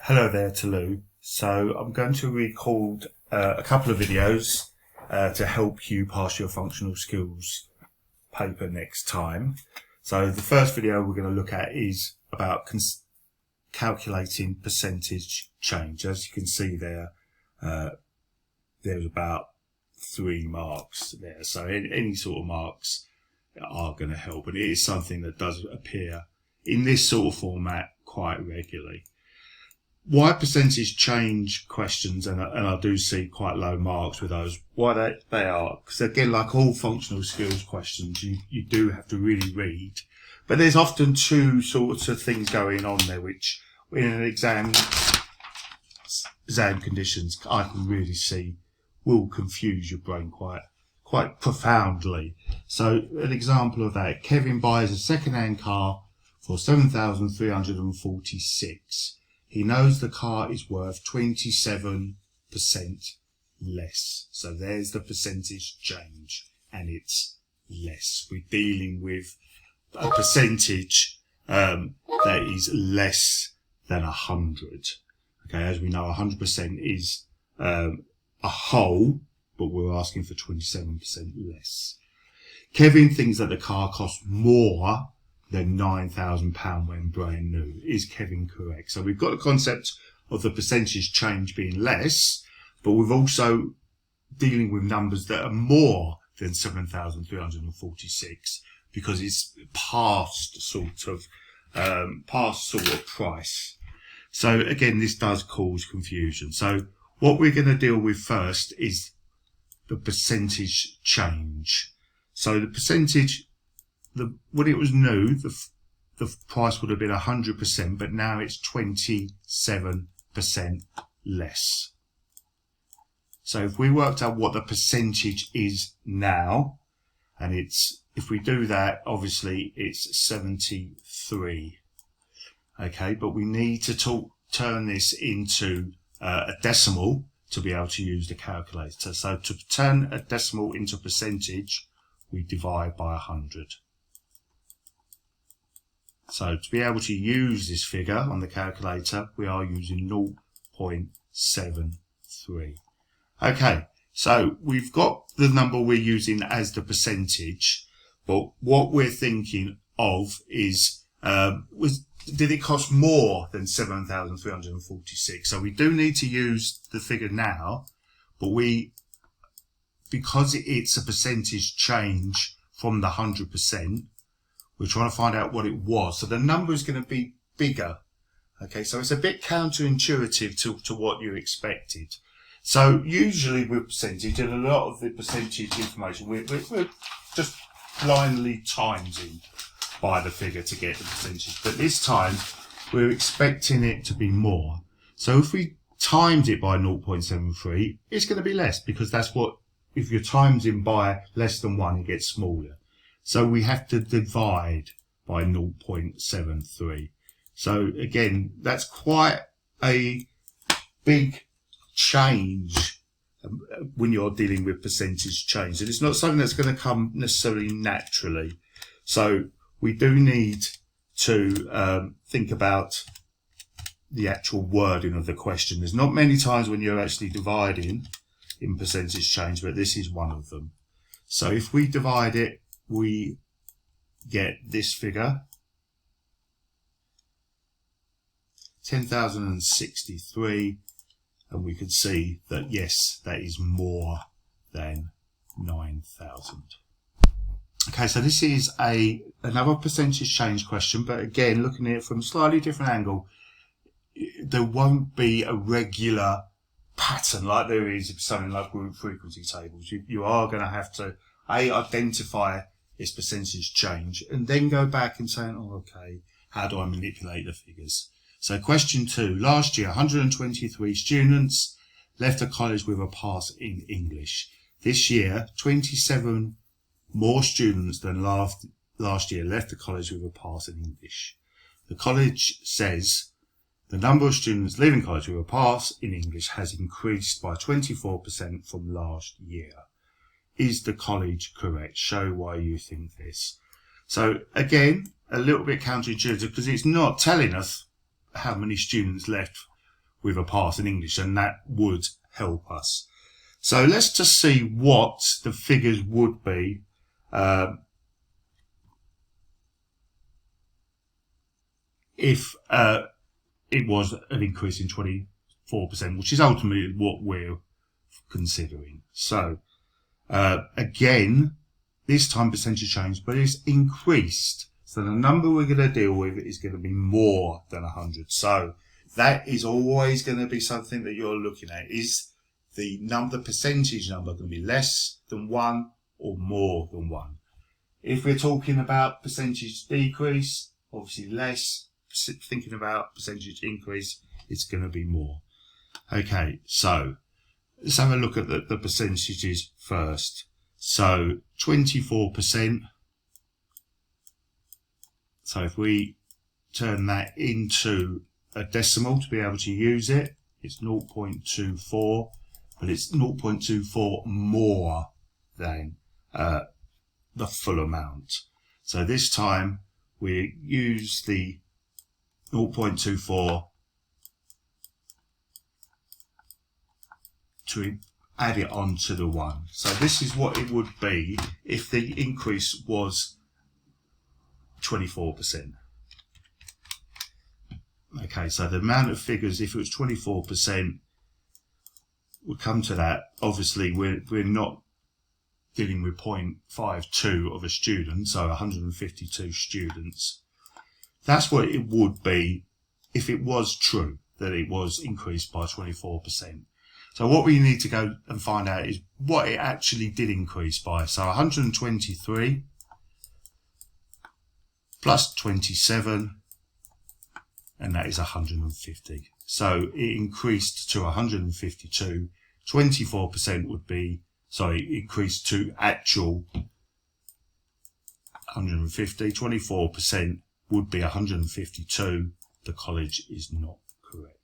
Hello there to Lou. So I'm going to record a couple of videos to help you pass your functional skills paper next time. So the first video we're going to look at is about calculating percentage change. As you can see there, there's about 3 marks there. So any sort of marks are going to help, and it is something that does appear in this sort of format quite regularly. Why percentage change questions, and I do see quite low marks with those, why they are, because again, like all functional skills questions, you do have to really read. But there's often two sorts of things going on there, which in an exam conditions, I can really see will confuse your brain quite profoundly. So an example of that, Kevin buys a second-hand car for $7,346. He knows the car is worth 27% less. So there's the percentage change, and it's less. We're dealing with a percentage that is less than 100. Okay, as we know, 100% is a whole, but we're asking for 27% less. Kevin thinks that the car costs more than £9,000 when brand new. Is Kevin correct? So we've got the concept of the percentage change being less, but we've also dealing with numbers that are more than 7,346 because it's past sort of price. So again, this does cause confusion. So what we're going to deal with first is the percentage change. So the percentage, when it was new, the price would have been 100%, but now it's 27% less. So if we worked out what the percentage is now, and if we do that, obviously it's 73. Okay, but we need to turn this into a decimal to be able to use the calculator. So to turn a decimal into percentage, we divide by 100. So to be able to use this figure on the calculator, we are using 0.73. Okay, so we've got the number we're using as the percentage, but what we're thinking of is, did it cost more than 7,346? So we do need to use the figure now, but because it's a percentage change from the 100%, we're trying to find out what it was. So the number is going to be bigger. Okay, so it's a bit counterintuitive to what you expected. So usually with percentage, and a lot of the percentage information, we're just blindly timesing by the figure to get the percentage. But this time, we're expecting it to be more. So if we timed it by 0.73, it's going to be less, because that's what, if you're timesing by less than 1, it gets smaller. So we have to divide by 0.73. So again, that's quite a big change when you're dealing with percentage change. And it's not something that's going to come necessarily naturally. So we do need to think about the actual wording of the question. There's not many times when you're actually dividing in percentage change, but this is one of them. So if we divide it, we get this figure, 10,063, and we can see that yes, that is more than 9,000. Okay, so this is another percentage change question, but again, looking at it from a slightly different angle, there won't be a regular pattern like there is if something like group frequency tables. You are going to have to identify its percentage change and then go back and say, oh, okay, how do I manipulate the figures? So question 2, last year 123 students left the college with a pass in English. This year 27 more students than last year left the college with a pass in English. The college says the number of students leaving college with a pass in English has increased by 24% from last year. Is the college correct? Show why you think this. So again, a little bit counterintuitive because it's not telling us how many students left with a pass in English, and that would help us. So let's just see what the figures would be if it was an increase in 24%, which is ultimately what we're considering. So again, this time percentage change, but it's increased. So the number we're going to deal with is going to be more than 100. So that is always going to be something that you're looking at. Is the percentage number going to be less than 1 or more than 1? If we're talking about percentage decrease, obviously less. Thinking about percentage increase, it's going to be more. Okay, so let's have a look at the percentages first. So 24%. So if we turn that into a decimal to be able to use it, it's 0.24, but it's 0.24 more than the full amount. So this time we use the 0.24 to add it on to the 1. So this is what it would be if the increase was 24%. Okay, so the amount of figures, if it was 24%, we'll come to that. Obviously, we're not dealing with 0.52 of a student, so 152 students. That's what it would be if it was true that it was increased by 24%. So what we need to go and find out is what it actually did increase by. So 123 plus 27, and that is 150. So it increased to 152. 24% would be, increased to actual 150. 24% would be 152. The college is not correct.